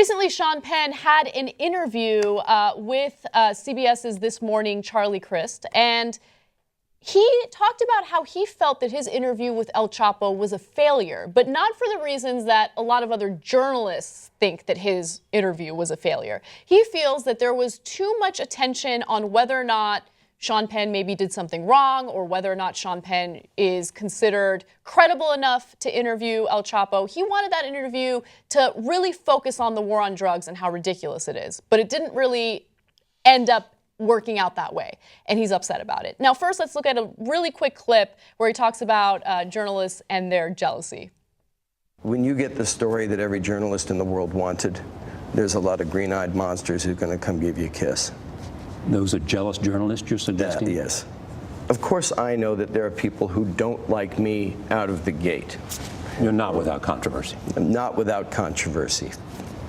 Recently, Sean Penn had an interview with CBS's This Morning, Charlie Crist, and he talked about how he felt that his interview with El Chapo was a failure, but not for the reasons that a lot of other journalists think that his interview was a failure. He feels that there was too much attention on whether or not Sean Penn maybe did something wrong or whether or not Sean Penn is considered credible enough to interview El Chapo. He wanted that interview to really focus on the war on drugs and how ridiculous it is, but it didn't really end up working out that way, and he's upset about it. Now, first, let's look at a really quick clip where he talks about journalists and their jealousy. When you get the story that every journalist in the world wanted, there's a lot of green-eyed monsters who are going to come give you a kiss. Those are jealous journalists you're suggesting? Yes. Of course, I know that there are people who don't like me out of the gate. You're not without controversy. I'm not without controversy.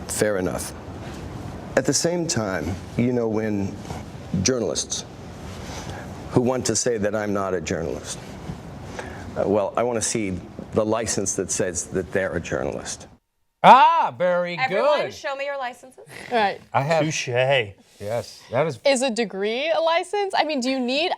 Fair enough. At the same time, you know, when journalists who want to say that I'm not a journalist, well, I want to see the license that says that they're a journalist. Ah, very Everyone, good. show me your licenses. All right. I have. Touché. Yes, that is. Is a degree a license? I mean, do you need,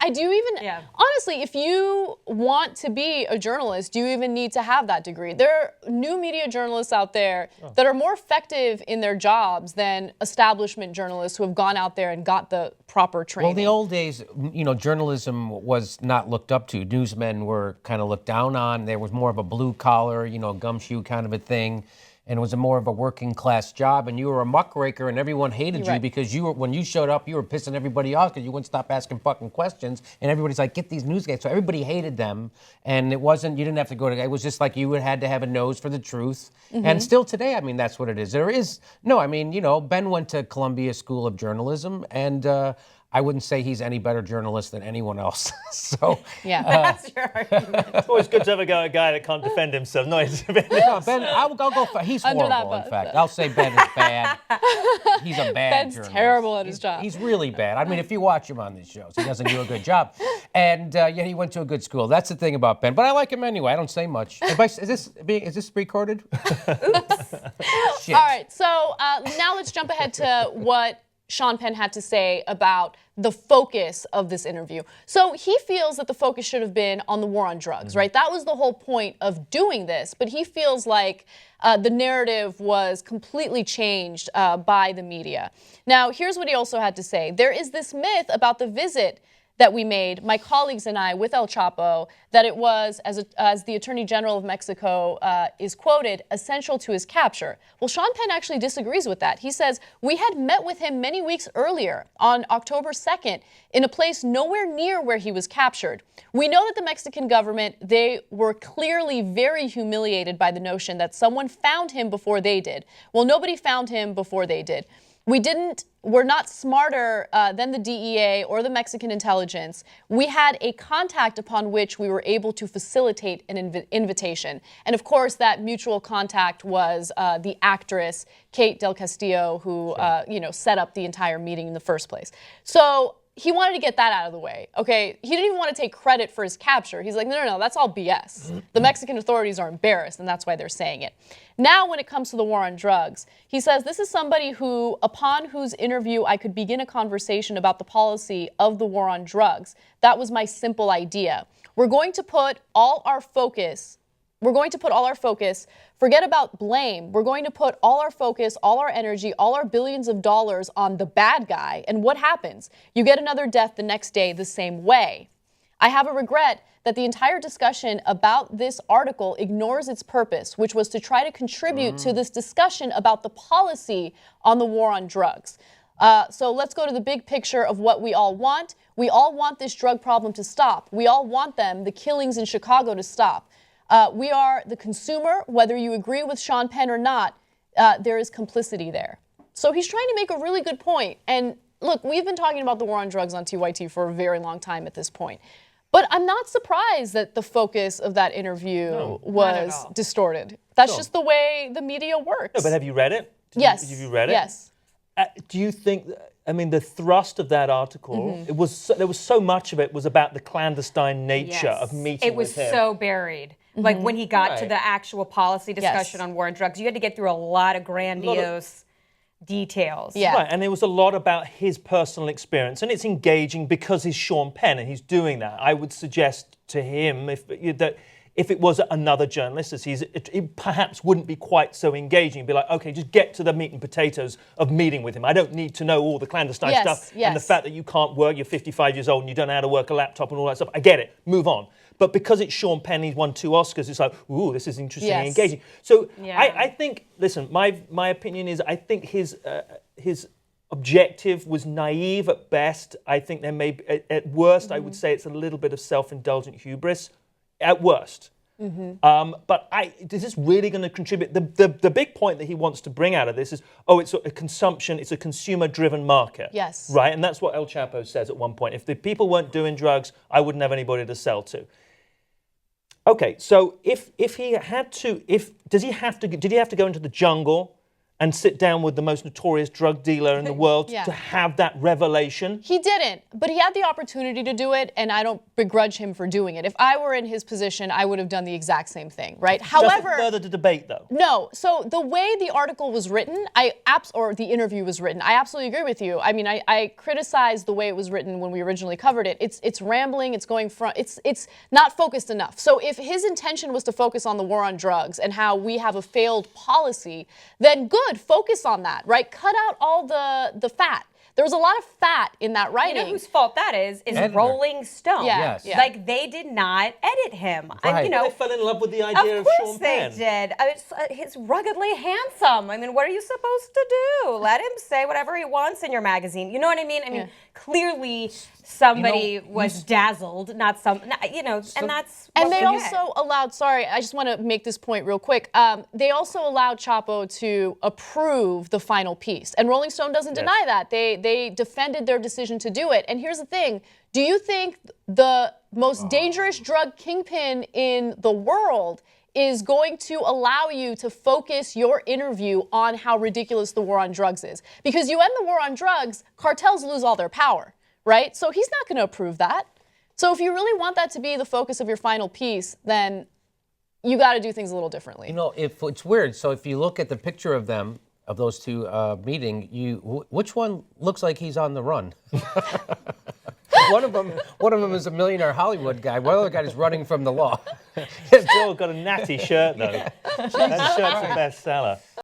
Yeah. honestly, if you want to be a journalist, do you even need to have that degree? There are new media journalists out there that are more effective in their jobs than establishment journalists who have gone out there and got the proper training. Well, in the old days, you know, journalism was not looked up to. Newsmen were kind of looked down on. There was more of a blue collar, you know, gumshoe kind of a thing. And it was more of a working class job, and you were a muckraker, and everyone hated you because you were, when you showed up, you were pissing everybody off because you wouldn't stop asking fucking questions, and everybody's like, get these news guys. So everybody hated them, and it wasn't, you didn't have to go to, it was just like you had to have a nose for the truth. And still today, I mean, that's what it is. There is, no, I mean, you know, Ben went to Columbia School of Journalism, and I wouldn't say he's any better journalist than anyone else. So yeah, That's your argument. It's always good to have a guy that can't defend himself. No, no, Ben, I'll go for, he's horrible, in fact. I'll say Ben is bad. He's a bad Ben's journalist. terrible at his job. He's really bad. I mean, if you watch him on these shows, he doesn't do a good job. And yet he went to a good school. That's the thing about Ben. But I like him anyway. I don't say much. Is this recorded? Shit. All right, so now let's jump ahead to what Sean Penn had to say about the focus of this interview. So he feels that the focus should have been on the war on drugs, right? That was the whole point of doing this, but he feels like the narrative was completely changed by the media. Now, here's what he also had to say. There is this myth about the visit that we made, my colleagues and I, with El Chapo, that it was, as the Attorney General of Mexico is quoted, essential to his capture. Well, Sean Penn actually disagrees with that. He says, we had met with him many weeks earlier, on October 2nd, in a place nowhere near where he was captured. We know that the Mexican government, they were clearly very humiliated by the notion that someone found him before they did. Well, nobody found him before they did. We're not smarter than the DEA or the Mexican intelligence. We had a contact upon which we were able to facilitate an invitation. And of course, that mutual contact was the actress, Kate Del Castillo, who set up the entire meeting in the first place. So he wanted to get that out of the way, okay? He didn't even want to take credit for his capture. He's like, no, that's all BS. The Mexican authorities are embarrassed, and that's why they're saying it. Now, when it comes to the war on drugs, he says, this is somebody upon whose interview I could begin a conversation about the policy of the war on drugs. That was my simple idea. We're going to put all our focus, forget about blame. We're going to put all our focus, all our energy, all our billions of dollars on the bad guy. And what happens? You get another death the next day the same way. I have a regret that the entire discussion about this article ignores its purpose, which was to try to contribute to this discussion about the policy on the war on drugs. So let's go to the big picture of what we all want. We all want this drug problem to stop. We all want the killings in Chicago to stop. We are the consumer, whether you agree with Sean Penn or not, there is complicity there. So he's trying to make a really good point. And look, we've been talking about the war on drugs on TYT for a very long time at this point. But I'm not surprised that the focus of that interview was distorted. That's just the way the media works. No, but have you read it? Yes. Have you read it? Yes. Do you think, I mean, the thrust of that article, there was so much of it was about the clandestine nature of meeting with him. It was so buried. Like when he got to the actual policy discussion on war on drugs, you had to get through a lot of grandiose details. Yeah. Right, and it was a lot about his personal experience, and it's engaging because he's Sean Penn and he's doing that. I would suggest to him if it was another journalist, it perhaps wouldn't be quite so engaging. Be like, okay, just get to the meat and potatoes of meeting with him. I don't need to know all the clandestine stuff and the fact that you can't work. You're 55 years old and you don't know how to work a laptop and all that stuff. I get it. Move on. But because it's Sean Penn, he's won 2 Oscars. It's like, ooh, this is interesting and engaging. So I think, listen, my opinion is, I think his objective was naive at best. I think there may be, at worst, I would say it's a little bit of self-indulgent hubris. At worst. But is this really going to contribute? The big point that he wants to bring out of this is, it's a consumption, it's a consumer-driven market. Yes. Right? And that's what El Chapo says at one point. If the people weren't doing drugs, I wouldn't have anybody to sell to. Okay, so if he had to, did he have to go into the jungle and sit down with the most notorious drug dealer in the world to have that revelation? He didn't, but he had the opportunity to do it, and I don't begrudge him for doing it. If I were in his position, I would have done the exact same thing, right? However, further the debate, though. No. So the way the article was written, or the interview was written, I absolutely agree with you. I mean, I criticized the way it was written when we originally covered it. It's rambling. It's going from. It's not focused enough. So if his intention was to focus on the war on drugs and how we have a failed policy, then good. Focus on that, right? Cut out all the fat. There was a lot of fat in that writing. You know whose fault that is Editor. Rolling Stone. Yeah. Yes. Like, they did not edit him. Right. And, They fell in love with the idea of Sean Penn. Of course they did. He's ruggedly handsome. I mean, what are you supposed to do? Let him say whatever he wants in your magazine. You know what I mean? I mean, clearly somebody was dazzled, and that's. And they also allowed, sorry, I just want to make this point real quick. They also allowed Chapo to approve the final piece. And Rolling Stone doesn't deny that. They defended their decision to do it. And here's the thing. Do you think the most dangerous drug kingpin in the world is going to allow you to focus your interview on how ridiculous the war on drugs is? Because you end the war on drugs, cartels lose all their power, right? So he's not going to approve that. So if you really want that to be the focus of your final piece, then you got to do things a little differently. You know, if it's weird. So if you look at the picture of them, of those two meeting, which one looks like he's on the run? One of them is a millionaire Hollywood guy. One other guy is running from the law. Joe got a natty shirt though. That shirt's a bestseller.